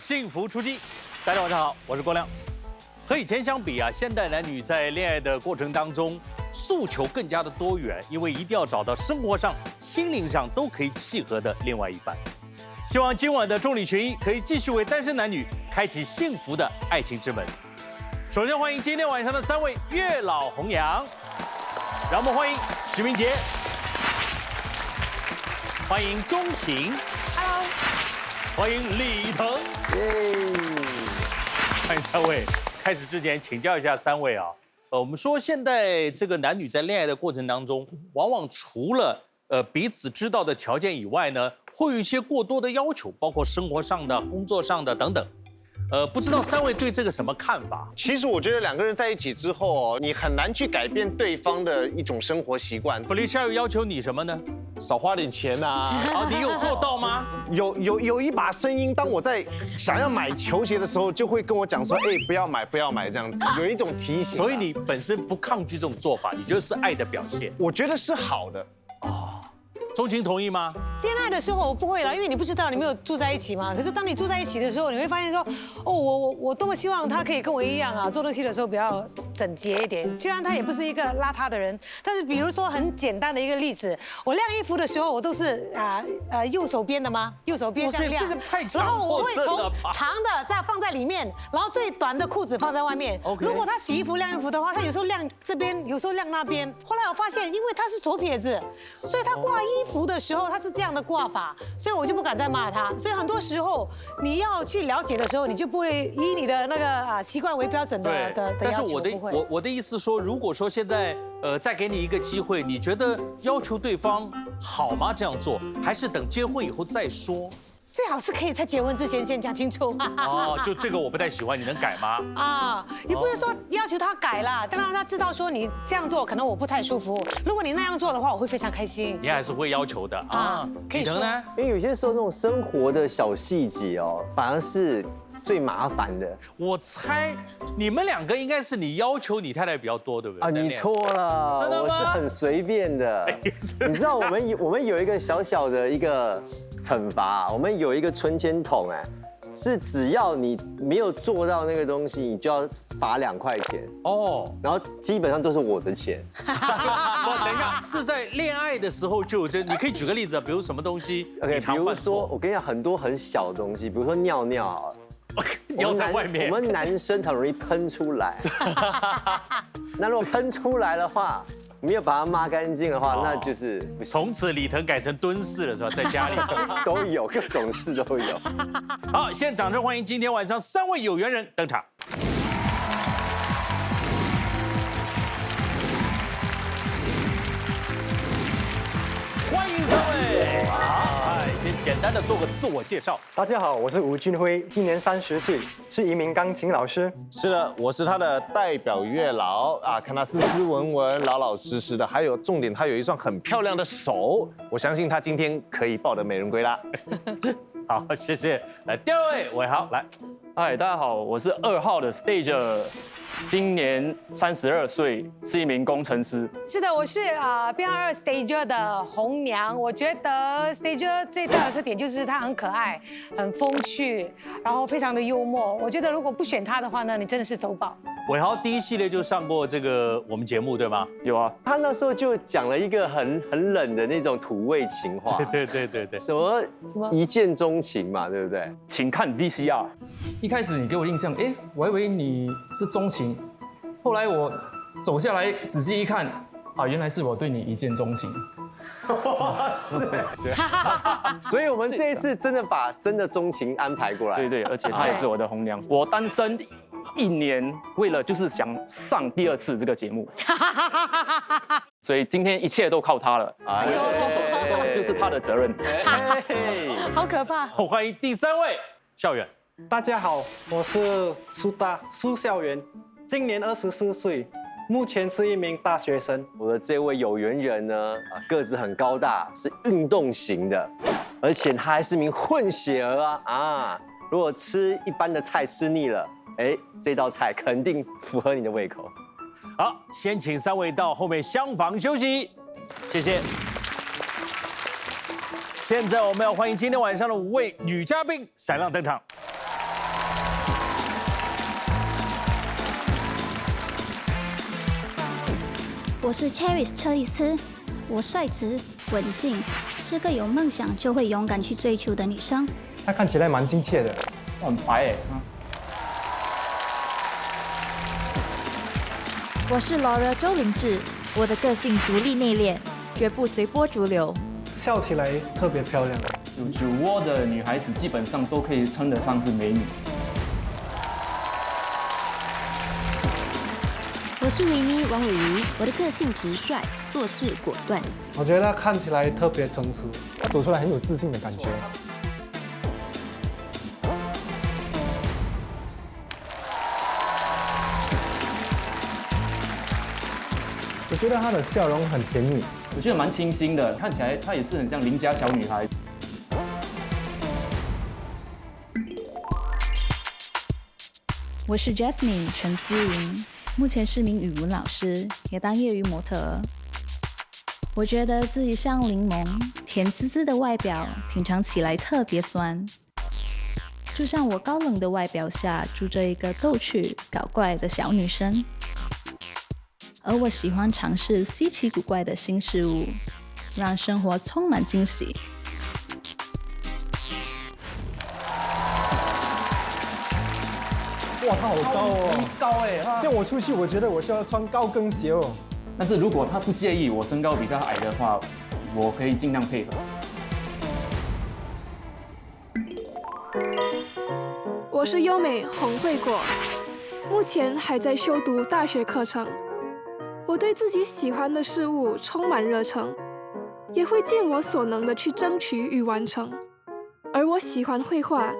幸福出击，大家晚上好，我是郭亮。和以前相比啊，现代男女在恋爱的过程当中，诉求更加的多元，因为一定要找到生活上、心灵上都可以契合的另外一半。希望今晚的众里寻一可以继续为单身男女开启幸福的爱情之门。首先欢迎今天晚上的3位月老红娘，让我们欢迎徐明杰，欢迎钟情 ，Hello， 欢迎李腾，欢迎3位。开始之前，请教一下3位啊，我们说现在这个男女在恋爱的过程当中，往往除了彼此知道的条件以外呢，会有一些过多的要求，包括生活上的、工作上的等等。不知道3位对这个什么看法？其实我觉得2个人在一起之后，你很难去改变对方的一种生活习惯。Felicia 有要求你什么呢？少花点钱啊！哦，你有做到吗？有一把声音，当我在想要买球鞋的时候，就会跟我讲说，哎，不要买，不要买这样子，有一种提醒。所以你本身不抗拒这种做法，你觉得是爱的表现？我觉得是好的。钟情同意吗？恋爱的时候我不会了，因为你不知道你没有住在一起嘛。可是当你住在一起的时候，你会发现说，哦，我多么希望他可以跟我一样啊，做东西的时候比较整洁一点。虽然他也不是一个邋遢的人，但是比如说很简单的一个例子，我晾衣服的时候，我都是右手边的吗？右手边这样晾。这个太强然后我迫会从症了吧？长的这样放在里面，然后最短的裤子放在外面。OK 如果他洗衣服晾衣服的话，他有时候晾这边，有时候晾那边。后来我发现，因为他是左撇子，所以他挂衣服的时候他是这样的挂法，所以我就不敢再骂他。所以很多时候你要去了解的时候，你就不会以你的那个习惯为标准的但是要求。我的意思说，如果说现在再给你一个机会，你觉得要求对方好吗？这样做，还是等结婚以后再说？最好是可以在结婚之前先讲清楚。哦，就这个我不太喜欢，你能改吗？啊，你不是说要求他改啦，但让他知道说你这样做可能我不太舒服。如果你那样做的话，我会非常开心。你还是会要求的啊。可以说李腾呢？因为有些时候那种生活的小细节哦，反而是最麻烦的。我猜你们2个应该是你要求你太太比较多，对不对？啊，你错了，真的吗我是很随便的。你知道我们有一个小小的一个惩罚，我们有一个存钱筒，是只要你没有做到那个东西，你就要罚2块钱。哦，然后基本上都是我的钱。不，等一下，是在恋爱的时候就有这，你可以举个例子，比如什么东西你常犯比如说错？我跟你讲很多很小的东西，比如说尿尿好了。尿在外面。我们男生很容易喷出来。那如果喷出来的话，没有把它抹干净的话，那就是不行。从此李腾改成蹲式了，是吧？在家里都有，各种事都有。好，现在掌声欢迎今天晚上3位有缘人登场。欢迎3位。好，先简单的做个自我介绍。大家好，我是吴俊辉，今年30岁，是一名钢琴老师。是的，我是他的代表月老啊，看他斯斯文文、老老实实的，还有重点，他有一双很漂亮的手，我相信他今天可以抱得美人归啦。好，谢谢。来，第2位伟豪，来。嗨，大家好，我是2号的 Stage， 今年32岁，是一名工程师。是的，我是编号2 Stage 的红娘。我觉得 Stage 最大的特点就是他很可爱、很风趣，然后非常的幽默。我觉得如果不选他的话呢，你真的是走宝。伟豪第1系列就上过这个我们节目，对吗？有啊，他那时候就讲了一个很冷的那种土味情话，对，什么一见钟情嘛，对不对？请看 VCR。一开始你给我印象，我还以为你是钟情，后来我走下来仔细一看，原来是我对你一见钟情。所以我们这一次真的把真的钟情安排过来。对，而且她也是我的红娘。我单身1年，为了就是想上第2次这个节目，所以今天一切都靠她了。就是她的责任。好可怕！欢迎第3位校园。大家好，我是苏孝元，今年24岁，目前是一名大学生。我的这位有缘人呢，个子很高大，是运动型的，而且他还是名混血儿啊！如果吃一般的菜吃腻了，这道菜肯定符合你的胃口。好，先请3位到后面厢房休息，谢谢。现在我们要欢迎今天晚上的5位女嘉宾闪亮登场。我是 Charis 车丽丝，我率直文静，是个有梦想就会勇敢去追求的女生。她看起来蛮亲切的。很白哎。我是 Laura 周林志，我的个性独立内敛，绝不随波逐流。笑起来特别漂亮。有酒窝的女孩子基本上都可以称得上是美女。我是维尼王伟瑜，我的个性直率，做事果断。我觉得她看起来特别成熟，她走出来很有自信的感觉。我觉得她的笑容很甜蜜，我觉得蛮清新的，看起来她也是很像邻家小女孩。我是 Jasmine 陈思云，目前是名语文老师，也当业余模特儿。我觉得自己像柠檬，甜滋滋的外表，品尝起来特别酸。就像我高冷的外表下，住着一个逗趣搞怪的小女生。而我喜欢尝试稀奇古怪的新事物，让生活充满惊喜。哇，她好高哦，高哎！这样我出去，我觉得我需要穿高跟鞋哦。但是如果她不介意我身高比她矮的话，我可以尽量配合。我是优美洪惠果，目前还在修读大学课程。我对自己喜欢的事物充满热忱，也会尽我所能的去争取与完成。而我喜欢绘画，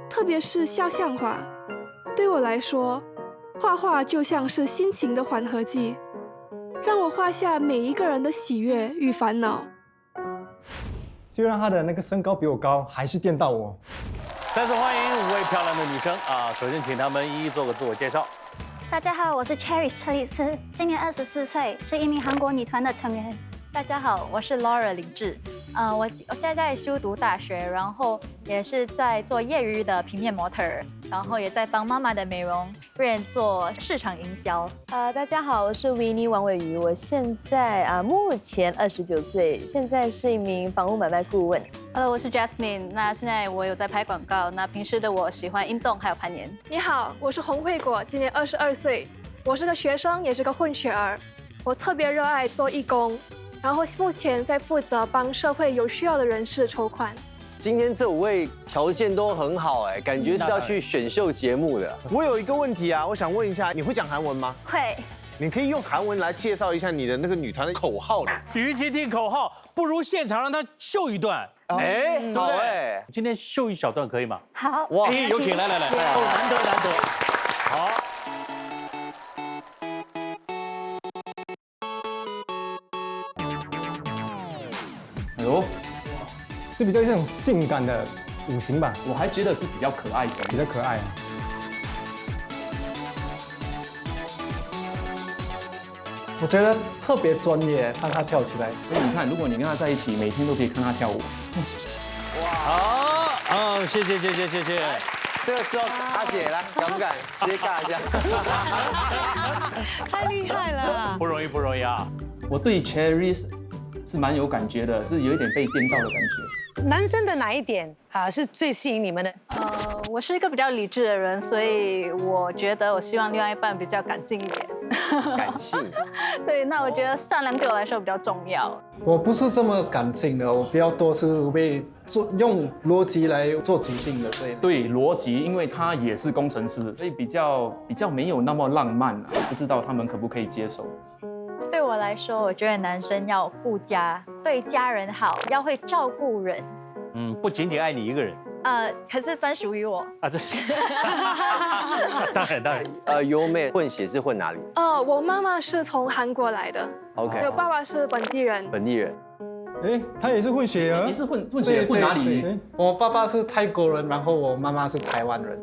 特别是肖像画。对我来说，画画就像是心情的缓和剂，让我画下每一个人的喜悦与烦恼。虽然她的那个身高比我高，还是电到我。再次欢迎5位漂亮的女生啊！首先请她们一一做个自我介绍。大家好，我是 Charis 车丽丝，今年24岁，是一名韩国女团的成员。大家好，我是 Laura 林志，我现在在修读大学，然后也是在做业余的平面模特儿，然后也在帮妈妈的美容院做市场营销。大家好，我是维尼王伟瑜，我现在目前29岁，现在是一名房屋买卖顾问。Hello， 我是 Jasmine， 那现在我有在拍广告，那平时的我喜欢运动还有攀岩。你好，我是洪惠果，今年22岁，我是个学生，也是个混血儿，我特别热爱做义工。然后目前在负责帮社会有需要的人士筹款。今天这5位条件都很好哎，感觉是要去选秀节目的。我有一个问题啊，我想问一下，你会讲韩文吗？会。你可以用韩文来介绍一下你的那个女团的口号的。与其听口号，不如现场让她秀一段。哎，对不好对哎，今天秀一小段可以吗？好。哇，有请，来，难得。好。哎呦，是比较这种性感的五行吧，我还觉得是比较可爱型，比较可爱。我觉得特别专业，看她跳起来。所以你看，如果你跟她在一起，每天都可以看她跳舞。好，谢谢。这个时候阿姐来，敢不敢直接尬一下？太厉害了，不容易啊！我对 Charis 是蛮有感觉的，是有一点被电到的感觉。男生的哪一点是最吸引你们的？我是一个比较理智的人，所以我觉得我希望另外一半比较感性一点。感性。对，那我觉得善良对我来说比较重要。我不是这么感性的，我比较多是会用逻辑来做决定的。对逻辑，因为他也是工程师，所以比较没有那么浪漫啊，不知道他们可不可以接受。对我来说，我觉得男生要顾家，对家人好，要会照顾人。不仅仅爱你一个人。可是专属于我啊，这当然。优妹混血是混哪里？我妈妈是从韩国来的 ，OK， 我爸爸是本地人。哎，他也是混血儿。你是混血混哪里？我爸爸是泰国人，然后我妈妈是台湾人。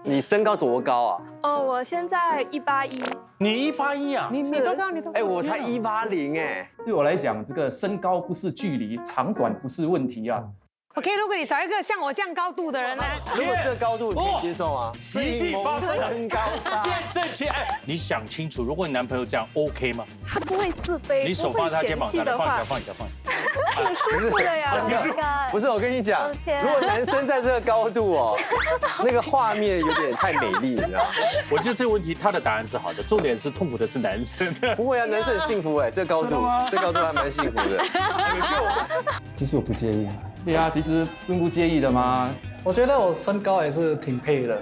你身高多高啊？我现在181。你181啊？你多高？哎，我才180哎。对我来讲，这个身高不是距离，长短不是问题啊。OK， 如果你找一个像我这样高度的人呢？如果这个高度你可以接受啊？奇迹发生了，身高见证起来。你想清楚，如果你男朋友这样 OK 吗？他不会自卑，你手放在他肩膀上，放一下，放一下，挺舒服的呀。不是，我跟你讲，如果男生在这个高度哦，那个画面有点太美丽，你知道吗？我觉得这个问题他的答案是好的，重点是痛苦的是男生。不会啊，男生很幸福哎，这高度还蛮幸福的。其实我不介意。对啊，其实并不介意的嘛。我觉得我身高也是挺配的。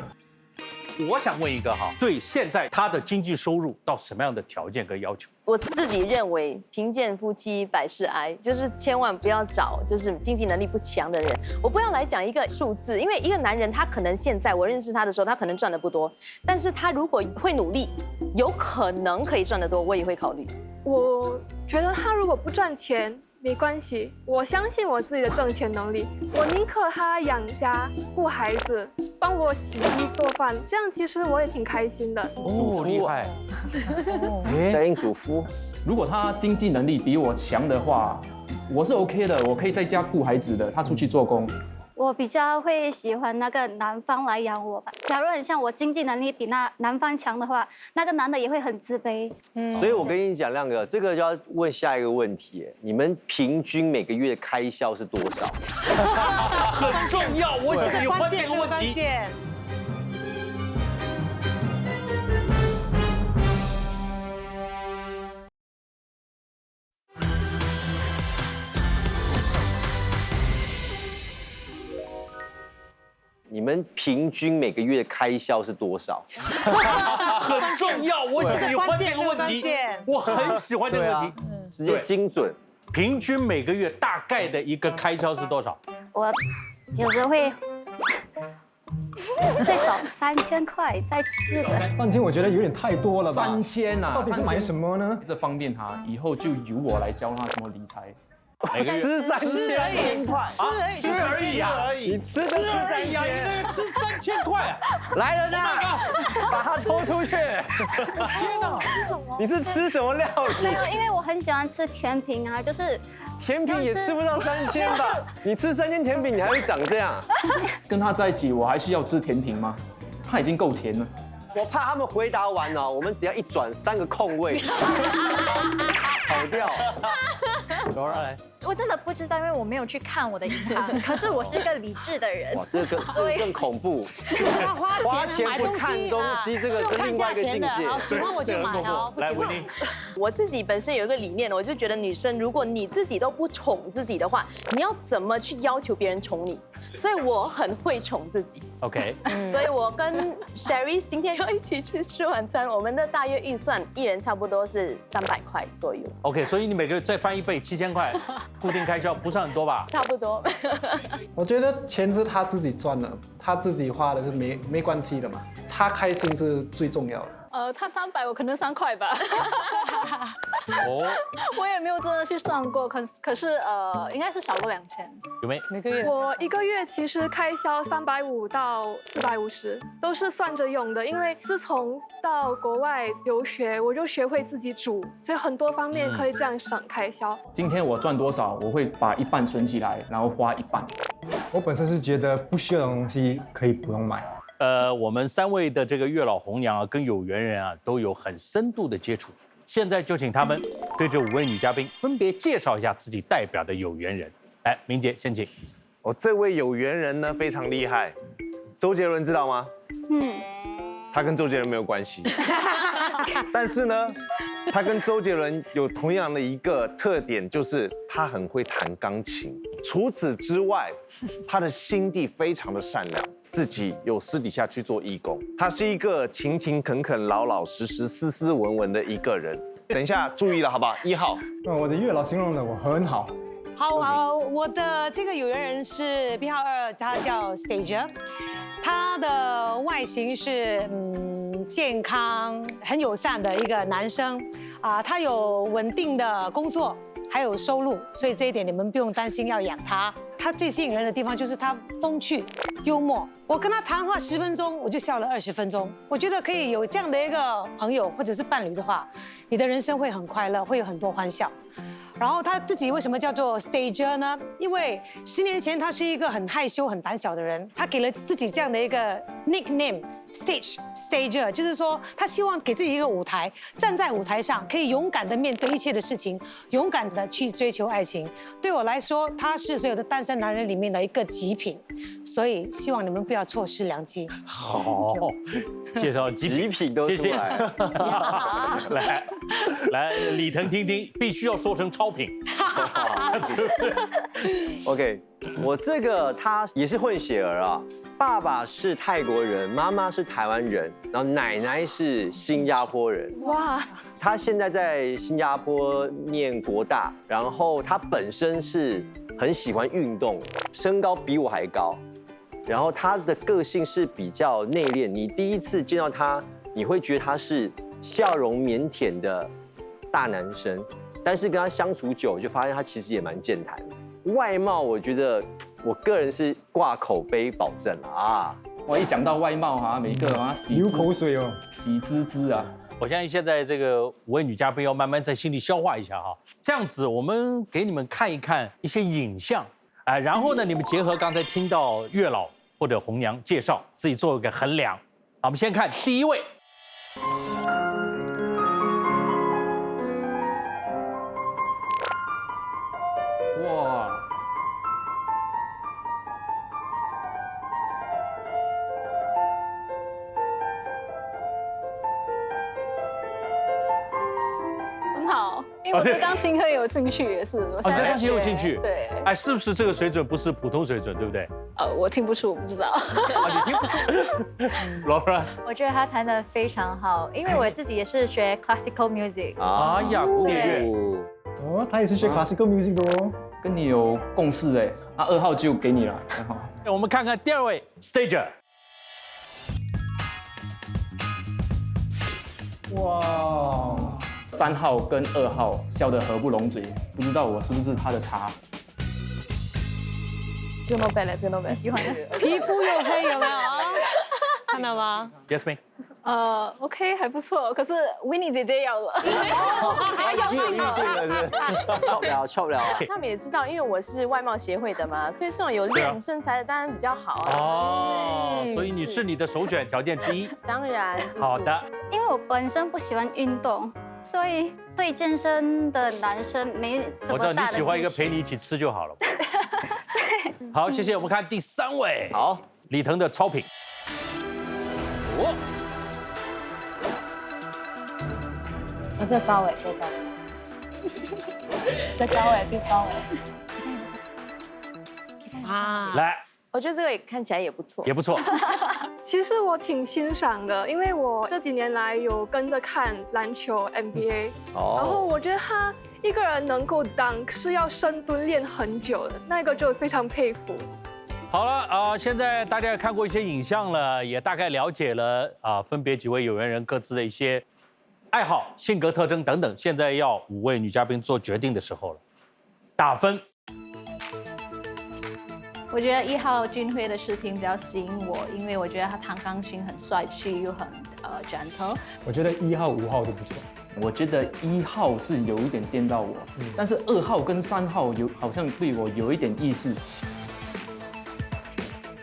我想问一个哈，对现在他的经济收入到什么样的条件跟要求？我自己认为贫贱夫妻百事哀，就是千万不要找就是经济能力不强的人。我不要来讲一个数字，因为一个男人他可能现在我认识他的时候，他可能赚的不多，但是他如果会努力，有可能可以赚得多，我也会考虑。我觉得他如果不赚钱没关系，我相信我自己的挣钱能力，我宁可他养家顾孩子，帮我洗衣做饭，这样其实我也挺开心的。哦，厉害！家庭主妇，如果他经济能力比我强的话，我是 OK 的，我可以在家顾孩子的，他出去做工。我比较会喜欢那个男方来养我吧。假如很像我经济能力比那男方强的话，那个男的也会很自卑。所以我跟你讲，亮哥，这个就要问下一个问题：你们平均每个月开销是多少？很重要，我喜欢这个问题。你们平均每个月开销是多少？很重要，我喜欢这个问题。我很喜欢这个问题，直接精准。平均每个月大概的一个开销是多少？我有时候会最少3000块在吃的。3000我觉得有点太多了吧？3000啊，到底是买什么呢？这方便他，以后就由我来教他怎么理财。每个月吃3000块，吃而已啊！你吃而已啊！一个月吃3000块，来人呐，把它拖出去！天哪！你是吃什么料理？没有，因为我很喜欢吃甜品啊，就是甜品也吃不到3000吧？你吃3000甜品，你还会长这样？跟他在一起，我还需要吃甜品吗？他已经够甜了。我怕他们回答完哦，我们等下一转3个空位，跑掉。罗拉来。我真的不知道，因为我没有去看我的银行。可是我是一个理智的人。哇，这个更恐怖。就是要花钱买不看东西，这个是另外一个境界。喜欢我就买哦，来，维尼。我自己本身有一个理念，我就觉得女生，如果你自己都不宠自己的话，你要怎么去要求别人宠你？所以我很会宠自己。OK。所以我跟 Sherry 今天要一起去吃晚餐，我们的大约预算一人差不多是300块左右。OK， 所以你每个月再翻1倍，7000块，固定开销不算很多吧？差不多。我觉得钱是他自己赚的，他自己花的是没关系的嘛，他开心是最重要的。他300，我可能3块吧。哦，我也没有真的去算过，可是应该是少过2000。有没？每个月？我一个月其实开销350到450，都是算着用的。因为自从到国外留学，我就学会自己煮，所以很多方面可以这样省开销。今天我赚多少，我会把一半存起来，然后花一半。我本身是觉得不需要的东西可以不用买。我们3位的这个月老红娘啊，跟有缘人啊都有很深度的接触。现在就请他们对这5位女嘉宾分别介绍一下自己代表的有缘人。来，明姐先请。这位有缘人呢非常厉害，周杰伦知道吗？他跟周杰伦没有关系，但是呢，他跟周杰伦有同样的一个特点，就是他很会弹钢琴。除此之外，他的心地非常的善良，自己有私底下去做义工。他是一个勤勤恳恳、老老实实、斯斯文文的一个人。等一下注意了，好不好？1号。我的月老形容的我很好。好，我的这个有缘人是编号2，他叫 Stager， 他的外形是健康、很友善的一个男生啊，他有稳定的工作，还有收入，所以这一点你们不用担心要养他。他最吸引人的地方就是他风趣、幽默。我跟他谈话10分钟，我就笑了20分钟。我觉得可以有这样的一个朋友或者是伴侣的话，你的人生会很快乐，会有很多欢笑。然后他自己为什么叫做 stager 呢？因为10年前他是一个很害羞、很胆小的人，他给了自己这样的一个 nickname stager， 就是说他希望给自己一个舞台，站在舞台上可以勇敢的面对一切的事情，勇敢的去追求爱情。对我来说，他是所有的单身男人里面的一个极品，所以希望你们不要错失良机。好，介绍极品都出来了。来，李腾听听，必须要说成超品，对不对 ？OK， 我这个他也是混血儿啊，爸爸是泰国人，妈妈是台湾人，然后奶奶是新加坡人。哇！他现在在新加坡念国大，然后他本身是很喜欢运动，身高比我还高，然后他的个性是比较内敛，你第一次见到他，你会觉得他是笑容腼腆的大男生，但是跟他相处久，就发现他其实也蛮健谈的。外貌，我觉得我个人是挂口碑保证了啊。我一讲到外貌哈，每个啊流口水哦，喜滋滋啊。我相信现在这个5位女嘉宾要慢慢在心里消化一下哈。这样子，我们给你们看一看一些影像，然后呢，你们结合刚才听到月老或者红娘介绍，自己做一个衡量。好，我们先看第一位。哇！很好，因为我对钢琴很有兴趣，也是。哦，对钢琴有兴趣。对。哎，是不是这个水准不是普通水准，对不对？我听不出，我不知道。你听不出？Laura， 我觉得他弹得非常好，因为我自己也是学 classical music。哎呀，古典乐。哦，他也是学 classical music 的哦。跟你有共识哎，啊，2号就给你了。我们看看第2位 Stager。哇，3号跟2号笑得合不拢嘴，不知道我是不是他的茶。不用背了，不用背，喜欢的。皮肤又黑，有没有？看到吗 ？Jasmine。OK， 还不错，可是 Winnie 姐姐要了。还要预定了是？翘不了。他们也知道，因为我是外貌协会的嘛，所以这种有练身材的当然比较好啊。哦，所以你是你的首选条件之一。当然。好的。因为我本身不喜欢运动，所以对健身的男生没怎么大的兴趣。我知道你喜欢一个陪你一起吃就好了。好，谢谢。我们看第3位。好，李腾的超品。这高哎，这高哎，啊，来，我觉得这个也看起来也不错，也不错。其实我挺欣赏的，因为我这几年来有跟着看篮球 NBA，然后我觉得他一个人能够dunk是要深蹲练很久的，那个就非常佩服。好了现在大家也看过一些影像了，也大概了解了分别几位有缘人各自的一些爱好、性格特征等等。现在要5位女嘉宾做决定的时候了，打分。我觉得1号俊辉的视频比较吸引我，因为我觉得他弹钢琴很帅气又很gentle。我觉得1号、5号都不错。我觉得1号是有一点电到我，但是2号跟3号好像对我有一点意思。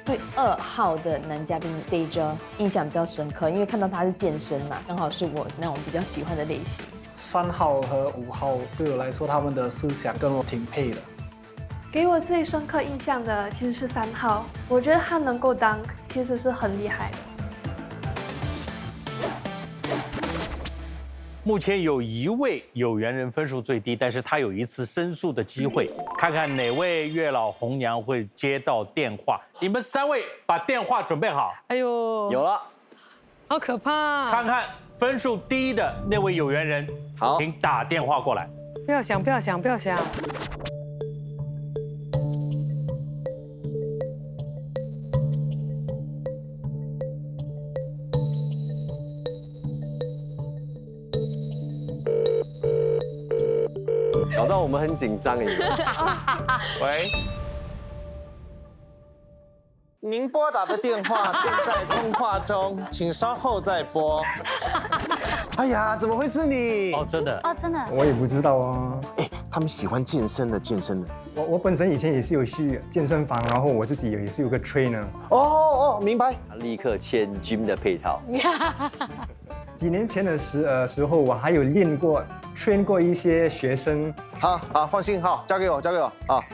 对2号的男嘉宾 Stager 印象比较深刻，因为看到他是健身嘛，刚好是我那种比较喜欢的类型。3号和5号对我来说，他们的思想跟我挺配的。给我最深刻印象的其实是3号，我觉得他能够dunk其实是很厉害的。目前有1位有缘人分数最低，但是他有1次申诉的机会，看看哪位月老红娘会接到电话。你们3位把电话准备好。哎呦，有了，好可怕！看看分数低的那位有缘人，好，请打电话过来。不要想，不要想，不要想。搞到我们很紧张耶。喂，您拨打的电话正在通话中，请稍后再拨。哎呀，怎么会是你？哦，真的。哦，真的。我也不知道啊。他们喜欢健身的。我本身以前也是有去健身房，然后我自己也是有个 trainer。哦，明白。他立刻签 gym 的配套。几年前的时候，我还有train 过一些学生。好，放心，好，交给我啊。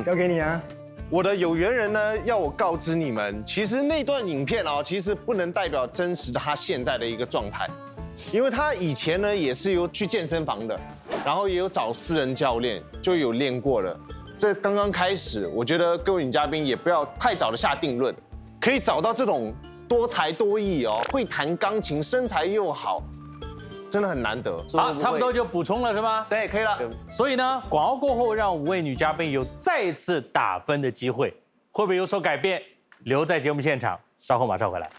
交给你啊。我的有缘人呢，要我告知你们，其实那段影片啊，其实不能代表真实的他现在的一个状态，因为他以前呢也是有去健身房的，然后也有找私人教练，就有练过了。这刚刚开始，我觉得各位女嘉宾也不要太早的下定论，可以找到这种多才多艺哦，会弹钢琴，身材又好，真的很难得。好，差不多就补充了是吗？对，可以了。所以呢，广告过后，让5位女嘉宾有再次打分的机会，会不会有所改变？留在节目现场，稍后马上回来。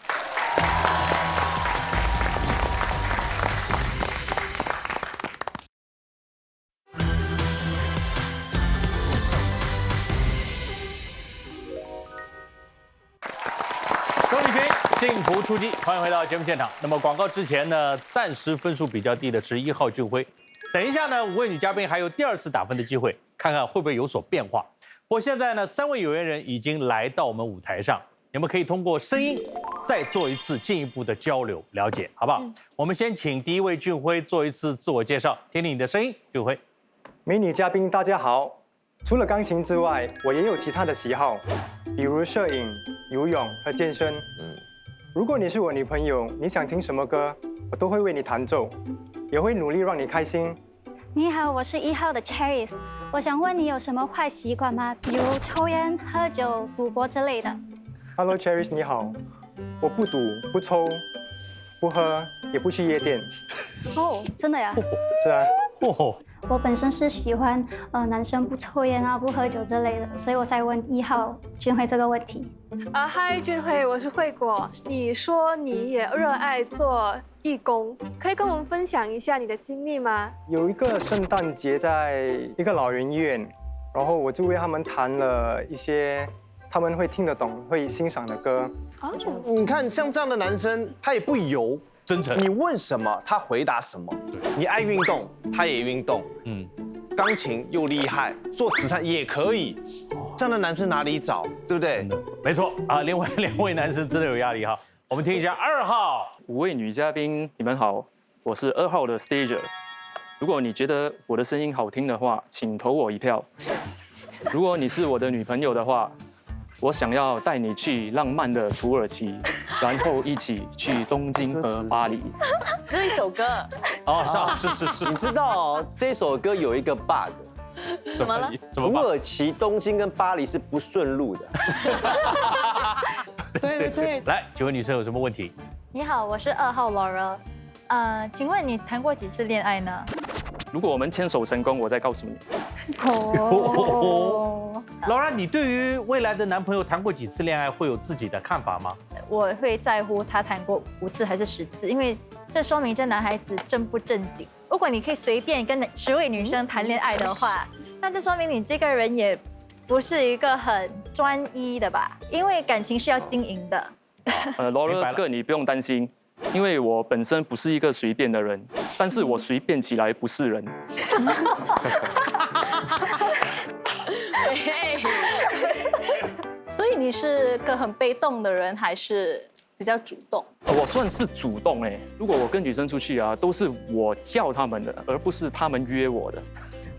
幸福出击，欢迎回到节目现场。那么广告之前呢，暂时分数比较低的是1号俊辉。等一下呢，5位女嘉宾还有第2次打分的机会，看看会不会有所变化。不过现在呢，3位有缘人已经来到我们舞台上，你们可以通过声音再做一次进一步的交流了解，好不好？我们先请第1位俊辉做一次自我介绍，听听你的声音，俊辉。美女嘉宾大家好，除了钢琴之外，我也有其他的喜好，比如摄影、游泳和健身。如果你是我女朋友，你想听什么歌，我都会为你弹奏，也会努力让你开心。你好，我是1号的 Cherry， 我想问你有什么坏习惯吗？比如抽烟、喝酒、赌博之类的。Hello Cherry， 你好，我不赌、不抽、不喝，也不去夜店。哦，真的呀？是啊。我本身是喜欢男生不抽烟啊、不喝酒之类的，所以我才问1号俊辉这个问题。嗨，俊辉，我是慧果。你说你也热爱做义工，可以跟我们分享一下你的经历吗？有一个圣诞节在一个老人院，然后我就为他们弹了一些他们会听得懂、会欣赏的歌。你看，像这样的男生，他也不油。真诚，你问什么，他回答什么。你爱运动，他也运动。钢琴又厉害，做慈善也可以。这样的男生哪里找，对不对？没错啊，另外2位男生真的有压力哈。我们听一下2号。5位女嘉宾，你们好，我是2号的 Stager。如果你觉得我的声音好听的话，请投我1票。如果你是我的女朋友的话，我想要带你去浪漫的土耳其，然后一起去东京和巴黎。这是一首歌哦，是。你知道这首歌有一个 bug， 什么了？土耳其、东京跟巴黎是不顺路的。对。来，几位女生有什么问题？你好，我是2号 Laura。请问你谈过几次恋爱呢？如果我们牵手成功，我再告诉你。Laura， 你对于未来的男朋友谈过几次恋爱，会有自己的看法吗？我会在乎他谈过5次还是10次，因为这说明这男孩子正不正经。如果你可以随便跟10位女生谈恋爱的话，那这说明你这个人也不是一个很专一的吧？因为感情是要经营的。Laura， 这个你不用担心。因为我本身不是一个随便的人，但是我随便起来不是人。所以你是个很被动的人，还是比较主动？我算是主动哎。如果我跟女生出去啊，都是我叫他们的，而不是他们约我的。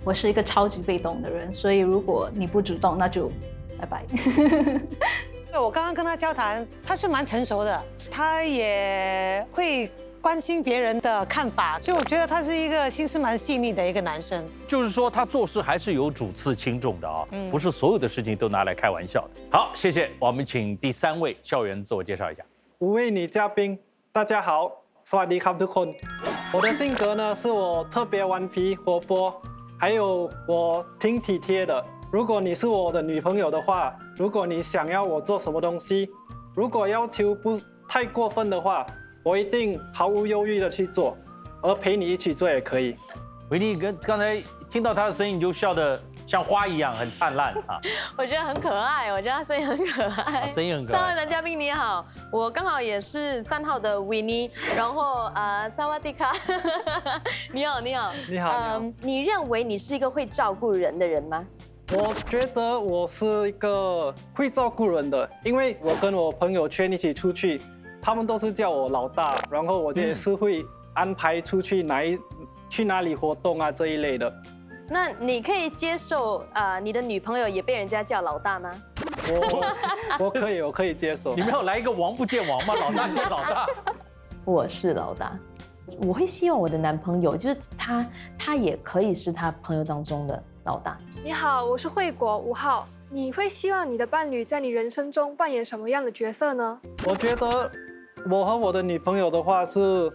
我是一个超级被动的人，所以如果你不主动，那就拜拜。我刚刚跟他交谈，他是蛮成熟的，他也会关心别人的看法，所以我觉得他是一个心思蛮细腻的一个男生。就是说他做事还是有主次轻重的啊，不是所有的事情都拿来开玩笑的。好，谢谢。我们请第3位校园自我介绍一下。5位女嘉宾，大家好，สวัสดีครับทุกคน。我的性格呢，是我特别顽皮活泼，还有我挺体贴的。如果你是我的女朋友的话，如果你想要我做什么东西，如果要求不太过分的话，我一定毫无犹豫的去做，而陪你一起做也可以。维尼刚才听到他的声音，你就笑得像花一样很灿烂啊。我觉得很可爱，我觉得他声音很可爱。声音很可爱。 3位男嘉宾你好，我刚好也是3号的维尼，然后萨瓦迪卡，你好。你好。你认为你是一个会照顾人的人吗？我觉得我是一个会照顾人的，因为我跟我朋友圈一起出去，他们都是叫我老大，然后我也是会安排出去去哪里活动啊这一类的。那你可以接受你的女朋友也被人家叫老大吗？我可以接受。你们要来一个王不见王吗？老大见老大。我是老大，我会希望我的男朋友就是他也可以是他朋友当中的老大。你好，我是惠果5号。你会希望你的伴侣在你人生中扮演什么样的角色呢？我觉得我和我的女朋友的话是，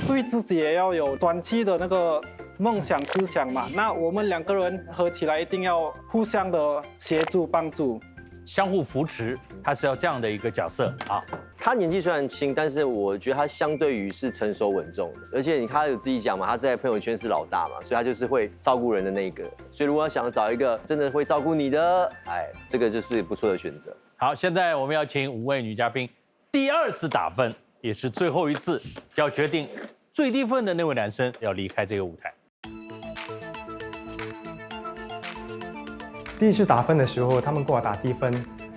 对自己也要有短期的那个梦想思想嘛。那我们2个人合起来一定要互相的协助帮助。 相互扶持，他是要这样的一个角色啊。他年纪虽然轻，但是我觉得他相对于是成熟稳重的，而且他有自己讲嘛，他在朋友圈是老大嘛，所以他就是会照顾人的那一个。所以如果想找一个真的会照顾你的，这个就是不错的选择。好，现在我们要请5位女嘉宾第2次打分，也是最后一次，要决定最低分的那位男生要离开这个舞台。 第1次打分的时候，他们跟我打低分，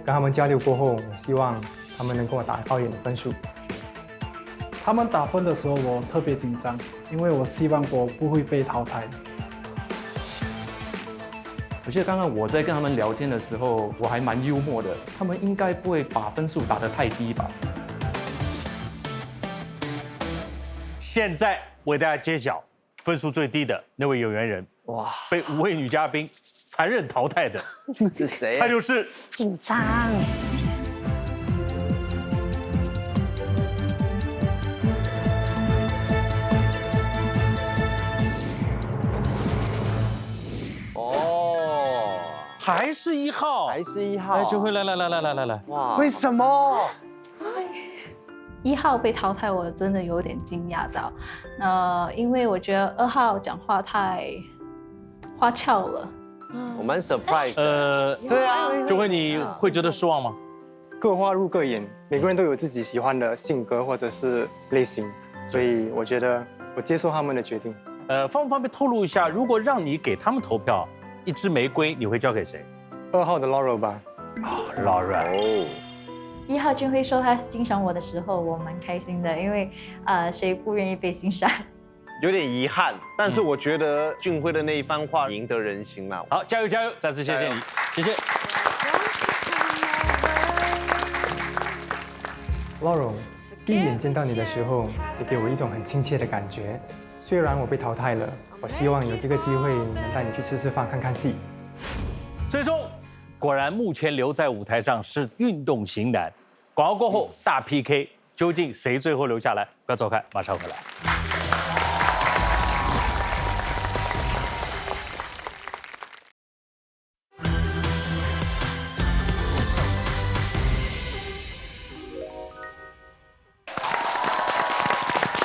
跟他们交流过后，我希望他们能跟我打高一点的分数。他们打分的时候，我特别紧张，因为我希望我不会被淘汰。我记得刚刚我在跟他们聊天的时候，我还蛮幽默的，他们应该不会把分数打得太低吧？现在为大家揭晓分数最低的那位有缘人，哇，被5位女嘉宾残忍淘汰的是谁？他就是紧张。哦，还是1号，还是1号。哎，就会来，哇，为什么？1号被淘汰，我真的有点惊讶到。因为我觉得2号讲话太花俏了。我蛮 surprise 的。对啊，就会你会觉得失望吗？各花入各眼，每个人都有自己喜欢的性格或者是类型，所以我觉得我接受他们的决定。方不方便透露一下，如果让你给他们投票，1支玫瑰你会交给谁2号的 Laura 吧。Laura。哦。 1号俊辉说他欣赏我的时候，我蛮开心的，因为谁不愿意被欣赏？有点遗憾，但是我觉得俊辉的那一番话赢得人心了。好，加油加油！再次谢谢你，谢谢。Laura， 第一眼见到你的时候，也给我一种很亲切的感觉。虽然我被淘汰了，我希望有这个机会能带你去吃吃饭、看看戏。最终。 果然，目前留在舞台上是运动型男。广告过后大 PK， 究竟谁最后留下来？不要走开，马上回来。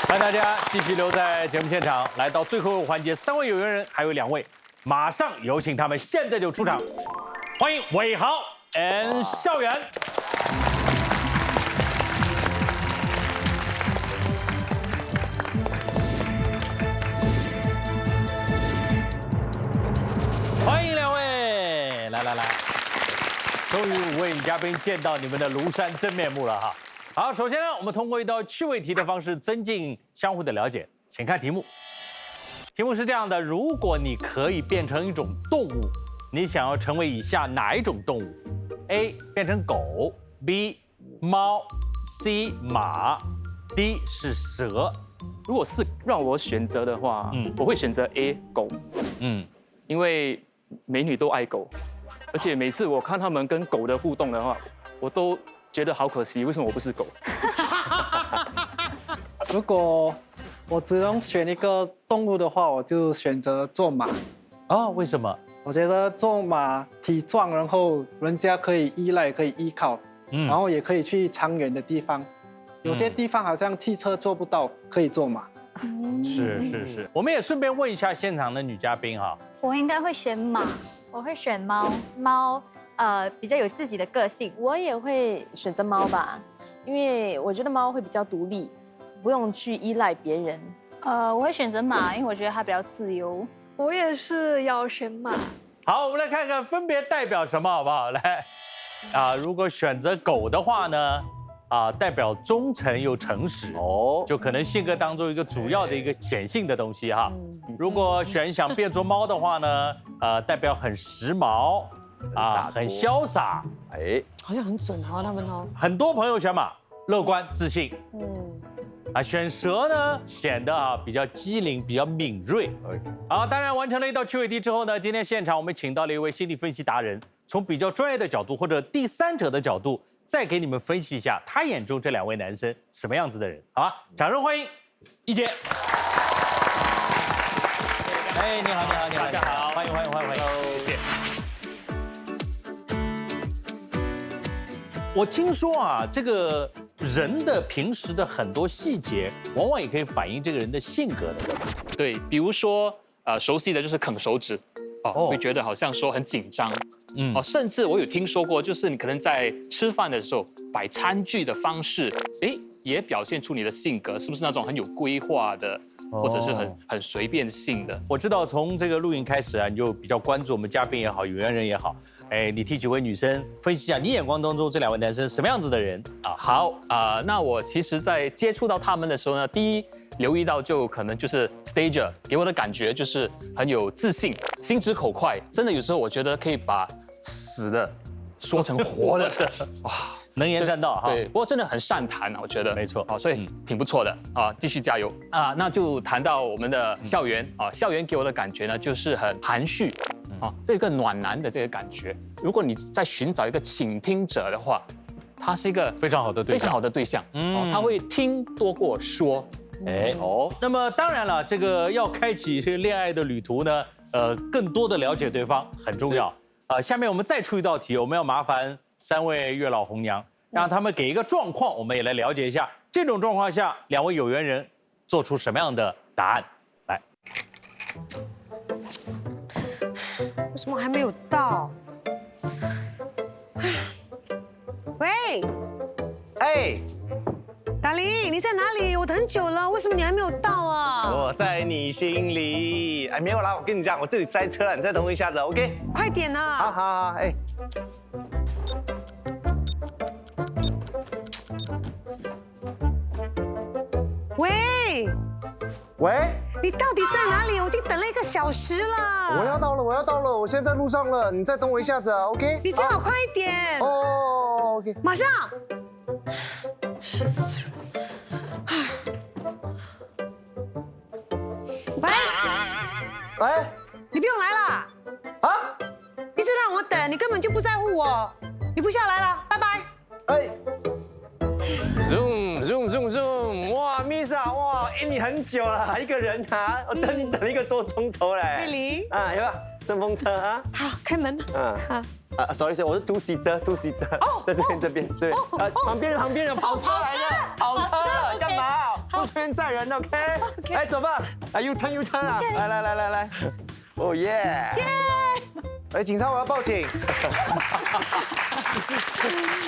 欢迎大家继续留在节目现场，来到最后一个环节，3位有缘人还有2位，马上有请他们现在就出场。 欢迎伟豪 and 校园。欢迎2位，来，终于5位女嘉宾见到你们的庐山真面目了哈。好，首先呢，我们通过一道趣味题的方式增进相互的了解，请看题目。题目是这样的：如果你可以变成一种动物。 你想要成为以下哪一种动物 ？A. 变成狗 ，B. 猫 ，C. 马 ，D. 是蛇。如果是让我选择的话，我会选择 A 狗。因为美女都爱狗，而且每次我看他们跟狗的互动的话，我都觉得好可惜，为什么我不是狗？如果我只能选一个动物的话，我就选择做马。哦，为什么？ 我觉得做马体壮，然后人家可以依赖，可以依靠，然后也可以去长远的地方。有些地方好像汽车做不到，可以做马。是，我们也顺便问一下现场的女嘉宾哈，我应该会选马，我会选猫，猫比较有自己的个性。我也会选择猫吧，因为我觉得猫会比较独立，不用去依赖别人。我会选择马，因为我觉得它比较自由。我也是要选马。好，我们来看看分别代表什么，好不好？来，如果选择狗的话呢，代表忠诚又诚实，就可能性格当中一个主要的一个显性的东西哈。如果想变作猫的话呢，代表很时髦，很潇洒，好像很准哦，他们哦。很多朋友选马，乐观自信。选蛇呢，显得比较机灵，比较敏锐。好，当然完成了一道趣味题之后呢，今天现场我们请到了一位心理分析达人，从比较专业的角度或者第三者的角度，再给你们分析一下他眼中这2位男生什么样子的人，好吧？掌声欢迎一姐。哎，你好，大家好，欢迎，谢谢。我听说这个人的平时的很多细节，往往也可以反映这个人的性格的。对，比如说熟悉的就是啃手指，会觉得好像说很紧张，甚至我有听说过，就是你可能在吃饭的时候摆餐具的方式，也表现出你的性格是不是那种很有规划的，或者是很随便性的。我知道从这个录影开始你就比较关注我们嘉宾也好，有缘人也好。你替几位女生分析一下，你眼光当中这2位男生什么样子的人啊？好那我其实，在接触到他们的时候呢，第一留意到就可能就是 Stager 给我的感觉就是很有自信，心直口快，真的有时候我觉得可以把死的说成活的，哇，能言善道哈。对，不过真的很善谈我觉得没错，所以挺不错的继续加油那就谈到我们的校园校园给我的感觉呢，就是很含蓄。这个暖男的这个感觉，如果你在寻找一个倾听者的话，他是一个非常好的对象，他会听多过说。那么当然了，这个要开启这个恋爱的旅途呢，更多的了解对方很重要。下面我们再出一道题，我们要麻烦3位月老红娘，让他们给一个状况，我们也来了解一下这种状况下2位有缘人做出什么样的答案。来。为什么还没有到？喂，达林，你在哪里？我等很久了，为什么你还没有到啊？我在你心里。没有啦，我跟你讲，我这里塞车了，你再等我一下子 ，OK？ 快点啊！好，喂，你到底在哪里？我已经等了1个小时了。我要到了，我现在在路上了，你再等我一下子啊 ，OK？ 你最好快一点。OK。马上。气死人！喂，你不用来了。一直让我等，你根本就不在乎我，你不下来了，拜拜。zoom，哇 ，Miss 哇，你很久了，一个人我等你等了1个多钟头嘞。瑞玲，要不要顺风车好，开门。sorry， 我是2seater，在这边，旁边有跑车来的，跑车干嘛？不随便载人 ，OK？ 来走吧，U turn 啊，来，哦耶！警察，我要报警。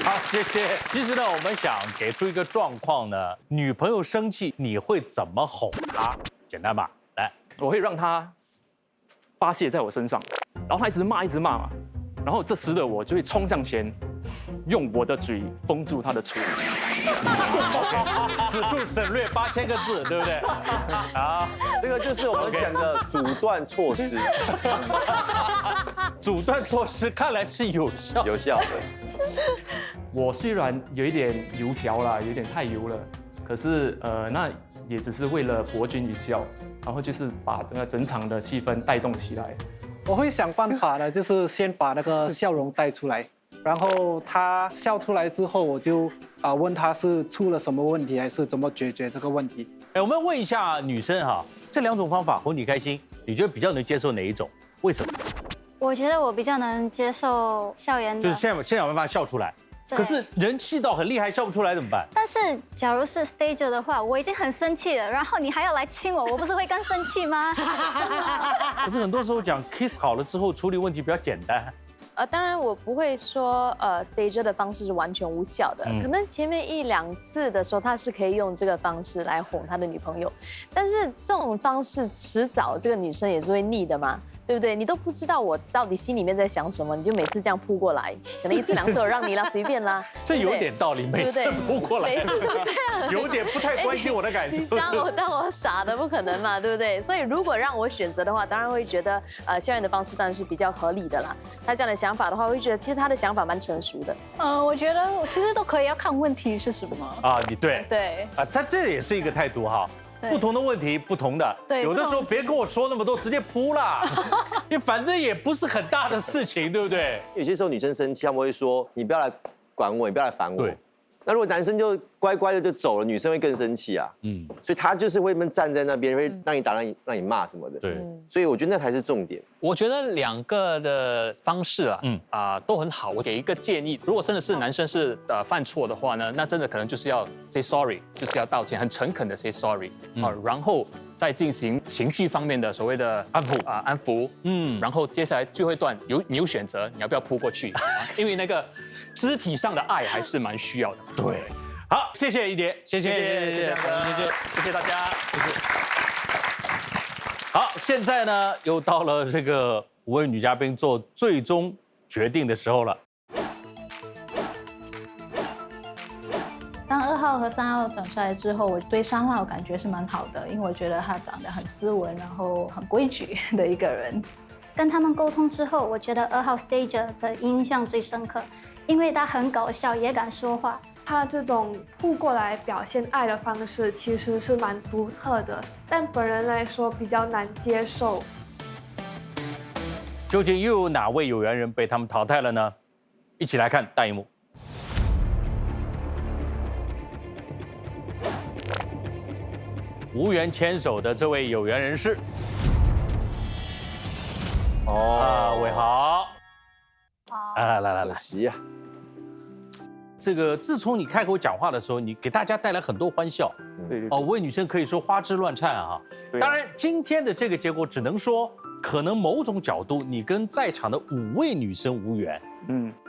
好，谢谢。其实呢，我们想给出一个状况呢，女朋友生气，你会怎么哄她？简单吧，来，我会让她发泄在我身上，然后她一直骂嘛，然后这时的我就会冲向前，用我的嘴封住她的嘴。此处省略8000个字，对不对？这个就是我们讲的阻断措施。阻断措施看来是有效的。我虽然有一点油条啦，有点太油了，可是那也只是为了博君一笑，然后就是把这个整场的气氛带动起来。我会想办法的，就是先把那个笑容带出来，然后他笑出来之后，我就问他是出了什么问题，还是怎么解决这个问题。我们问一下女生这2种方法哄你开心，你觉得比较能接受哪一种？为什么？我觉得我比较能接受校园的，就是先想办法笑出来。可是人气到很厉害，笑不出来怎么办？但是假如是 stage 的话，我已经很生气了，然后你还要来亲我，我不是会更生气吗？可是很多时候讲 kiss 好了之后处理问题比较简单。当然我不会说stage 的方式是完全无效的，可能前面1、2次的时候他是可以用这个方式来哄他的女朋友，但是这种方式迟早这个女生也是会腻的嘛。对不对？你都不知道我到底心里面在想什么，你就每次这样扑过来，可能1次2次我让你啦，随便啦。这有点道理，每次扑过来，每次都这样，有点不太关心我的感受。你当我傻的不可能嘛，对不对？所以如果让我选择的话，当然会觉得校园的方式当然是比较合理的啦。他这样的想法的话，我会觉得其实他的想法蛮成熟的。我觉得其实都可以，要看问题是什么啊。你对他这也是一个态度哈。不同的问题，不同的。对，有的时候别跟我说那么多，直接扑啦，因为反正也不是很大的事情，对不对？有些时候女生生气，他们会说：“你不要来管我，你不要来烦我。”对。那如果男生就乖乖的就走了，女生会更生气啊。所以他就是会站在那边，会让你打、让你骂什么的。对。所以我觉得那才是重点。我觉得2个的方式都很好。我给一个建议，如果真的是男生是犯错的话呢，那真的可能就是要 say sorry， 就是要道歉，很诚恳的 say sorry 然后再进行情绪方面的所谓的安抚。然后接下来最后一段你有选择，你要不要扑过去？因为那个肢体上的爱还是蛮需要的。对。好，谢谢一蝶，谢谢大家，谢谢。好，现在呢又到了这个5位女嘉宾做最终决定的时候了。当2号和3号长出来之后，我对3号感觉是蛮好的，因为我觉得他长得很斯文，然后很规矩的一个人。跟他们沟通之后，我觉得2号 stage 的印象最深刻，因为他很搞笑，也敢说话。他这种扑过来表现爱的方式其实是蛮独特的，但本人来说比较难接受。究竟又有哪位有缘人被他们淘汰了呢？一起来看大荧幕。无缘牵手的这位有缘人士。伟豪。来，可惜呀。这个自从你开口讲话的时候，你给大家带来很多欢笑。对。5位女生可以说花枝乱颤啊。当然，今天的这个结果只能说，可能某种角度你跟在场的5位女生无缘。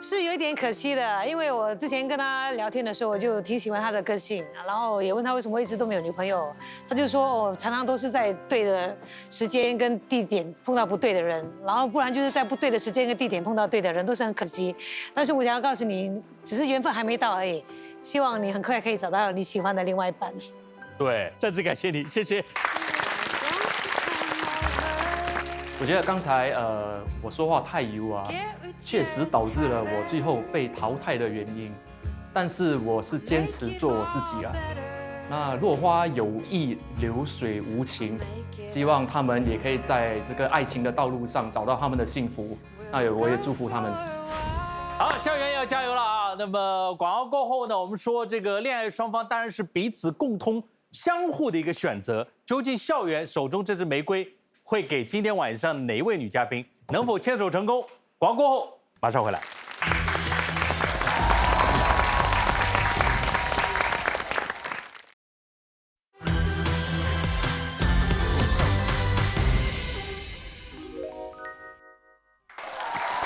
是有一点可惜的，因为我之前跟他聊天的时候，我就挺喜欢他的个性，然后也问他为什么一直都没有女朋友，他就说常常都是在对的时间跟地点碰到不对的人，然后不然就是在不对的时间跟地点碰到对的人，都是很可惜。但是我想要告诉你，只是缘分还没到而已，希望你很快可以找到你喜欢的另外一半。对，再次感谢你，谢谢。我觉得刚才我说话太油啊，确实导致了我最后被淘汰的原因。但是我是坚持做我自己啊。那落花有意，流水无情，希望他们也可以在这个爱情的道路上找到他们的幸福。那我也祝福他们。好，校园要加油了啊！那么广告过后呢，我们说这个恋爱双方当然是彼此共通、相互的一个选择。究竟校园手中这支玫瑰会给今天晚上哪一位女嘉宾？能否牵手成功？广告过后马上回来。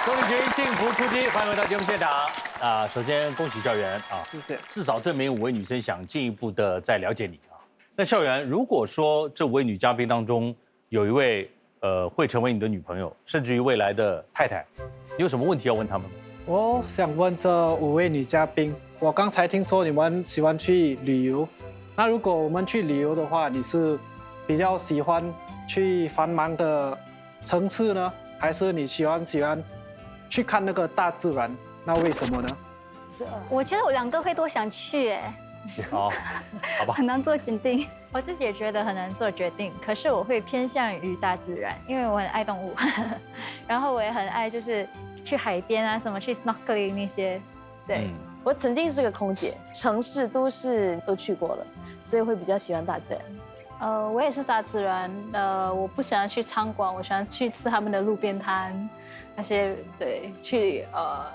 恭喜幸福出击，欢迎回到节目现场啊！首先恭喜校园啊，谢谢。至少证明5位女生想进一步的再了解你啊。那校园，如果说这5位女嘉宾当中有一位会成为你的女朋友，甚至于未来的太太，你有什么问题要问他们吗？我想问这5位女嘉宾，我刚才听说你们喜欢去旅游，那如果我们去旅游的话，你是比较喜欢去繁忙的城市呢，还是你喜欢去看那个大自然？那为什么呢？我觉得我2个会都想去哎。好吧。很难做决定。我自己也觉得很难做决定，可是我会偏向于大自然，因为我很爱动物，然后我也很爱就是去海边啊，什么去 snorkeling 那些。对，我曾经是个空姐，城市都市都去过了，所以会比较喜欢大自然。我也是大自然，我不喜欢去餐馆，我喜欢去吃他们的路边摊，那些对，去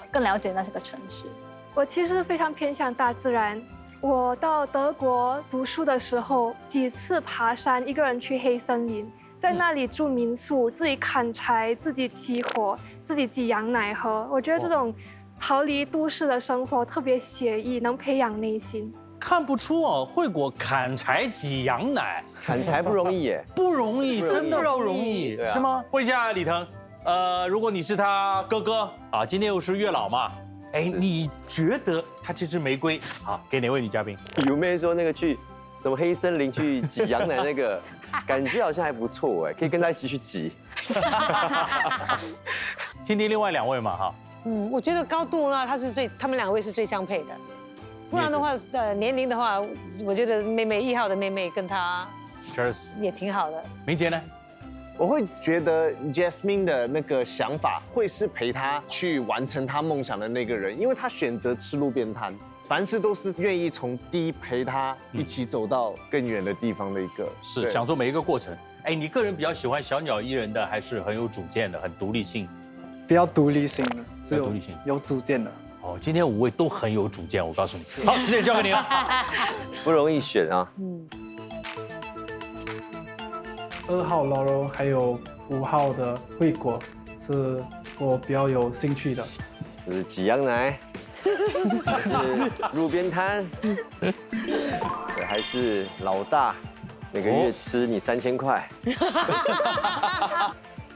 更了解那些个城市。我其实非常偏向大自然。我到德国读书的时候，几次爬山，一个人去黑森林，在那里住民宿，自己砍柴，自己起火，自己挤羊奶喝。我觉得这种逃离都市的生活特别写意，能培养内心。看不出哦，慧果砍柴挤羊奶，砍柴不容易耶，不容易，真的不容易，是吗？问一下李腾，如果你是他哥哥啊，今天又是月老嘛，哎，你觉得他这支玫瑰好给哪位女嘉宾？有妹说那个去什么黑森林去挤羊奶那个，感觉好像还不错哎，可以跟他一起去挤。听听另外2位嘛哈。我觉得高度呢，他们2位是最相配的。不然的话，年龄的话，我觉得妹妹1号的妹妹跟她也挺好的。明杰呢？我会觉得 Jasmine 的那个想法会是陪她去完成她梦想的那个人，因为她选择吃路边摊，凡事都是愿意从低陪她一起走到更远的地方的一个。是享受每一个过程。哎，你个人比较喜欢小鸟依人的，还是很有主见的、很独立性？比较独立性的，只有独立性，有主见的。哦，今天5位都很有主见，我告诉你。好，时间交给你了。不容易选啊。2号 Laurel 还有5号的慧果是我比较有兴趣的。是挤羊奶，还是路边摊，还是老大每个月吃你3000块？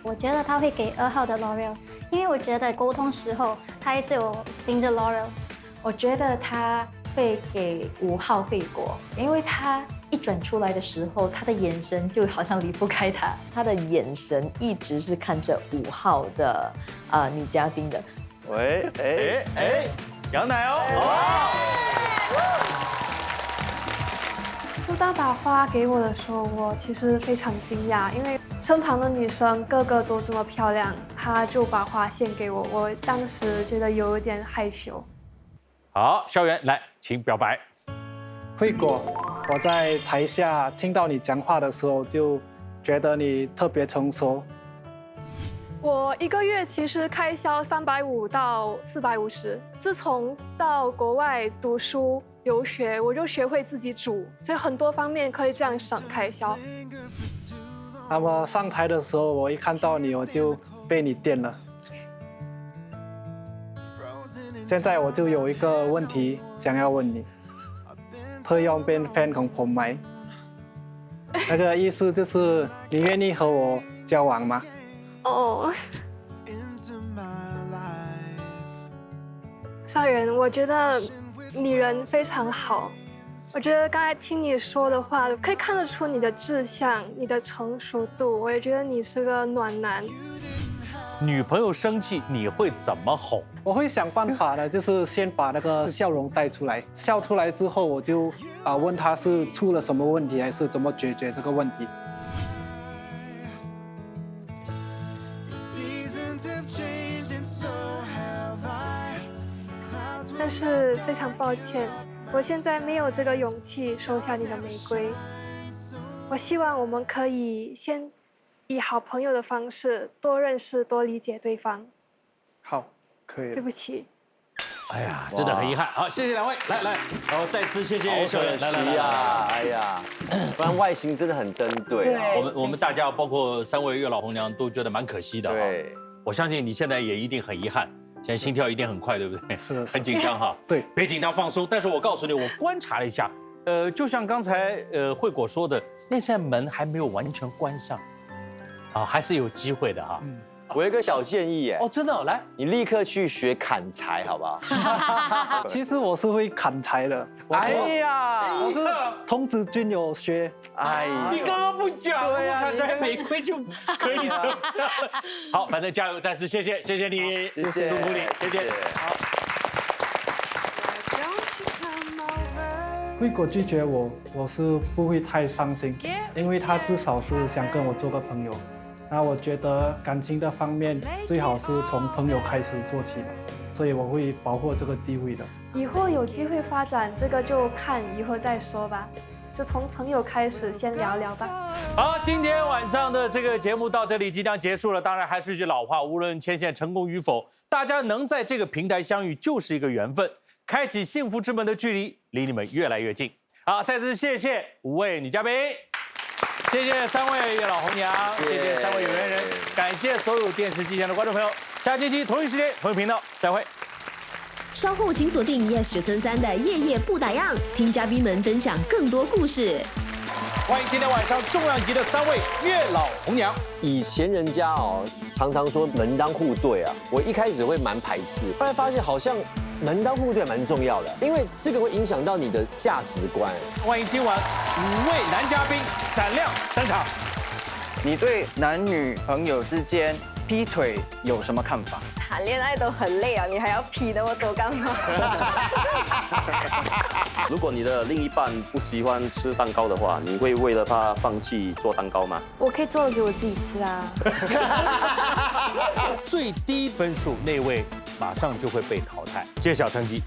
我觉得他会给2号的 Laurel， 因为我觉得沟通时候他一直有盯着 Laurel。我觉得他会给5号慧果，因为他一转出来的时候，他的眼神就好像离不开他，他的眼神一直是看着5号的女嘉宾的。喂，羊奶哦。苏大把花给我的时候，我其实非常惊讶，因为身旁的女生个个都这么漂亮，她就把花献给我，我当时觉得有一点害羞。好，校园来，请表白。慧果，我在台下听到你讲话的时候，就觉得你特别成熟。我1个月其实开销350到450，自从到国外读书留学，我就学会自己煮，所以很多方面可以这样省开销。那么上台的时候，我一看到你，我就被你电了。现在我就有一个问题想要问你，เธอยอมเป็นแฟนของผมไหม？那个意思就是你愿意和我交往吗？哦，校园，我觉得你人非常好。我觉得刚才听你说的话，可以看得出你的志向、你的成熟度。我也觉得你是个暖男。女朋友生气，你会怎么哄？我会想办法的，就是先把那个笑容带出来。笑出来之后，我就问他是出了什么问题，还是怎么解决这个问题。但是非常抱歉，我现在没有这个勇气收下你的玫瑰。我希望我们可以先以好朋友的方式多认识、多理解对方。好，可以。对不起。哎呀，真的很遗憾。好，谢谢2位，来，然后再次谢谢校园，来，哎呀，不然外形真的很登对。我们大家包括3位月老红娘都觉得蛮可惜的。对，我相信你现在也一定很遗憾。现在心跳一定很快，对不对？是，很紧张哈。对，别紧张，放松。但是我告诉你，我观察了一下，就像刚才慧果说的，那扇门还没有完全关上，还是有机会的哈。我有一个小建议耶。哦，真的，来，你立刻去学砍柴，好不好？其实我是会砍柴的。哎呀，我是童子军有学。哎，你刚刚不讲，砍柴玫瑰就可以什么了？好，反正加油，再次谢谢你，谢谢，祝福你，谢谢。好。慧果拒绝我，我是不会太伤心，因为他至少是想跟我做个朋友。那我觉得感情的方面最好是从朋友开始做起嘛，所以我会把握这个机会的。以后有机会发展，这个就看以后再说吧，就从朋友开始先聊聊吧。好，今天晚上的这个节目到这里即将结束了。当然还是一句老话，无论牵线成功与否，大家能在这个平台相遇就是一个缘分。开启幸福之门的距离离你们越来越近。好，再次谢谢5位女嘉宾，谢谢3位月老红娘，谢谢3位有缘人，感谢所有电视机前的观众朋友。下星期同一时间同一频道再会。稍后请锁定 Yes 学森3的夜夜不打烊，听嘉宾们分享更多故事。欢迎今天晚上重量级的3位月老红娘。以前人家常常说门当户对啊，我一开始会蛮排斥，后来发现好像门当户对蛮重要的，因为这个会影响到你的价值观。欢迎今晚5位男嘉宾闪亮登场。你对男女朋友之间劈腿有什么看法？谈恋爱都很累啊，你还要劈那么多干嘛？如果你的另一半不喜欢吃蛋糕的话，你会为了他放弃做蛋糕吗？我可以做给我自己吃啊。最低分数那位马上就会被淘汰，揭晓成绩。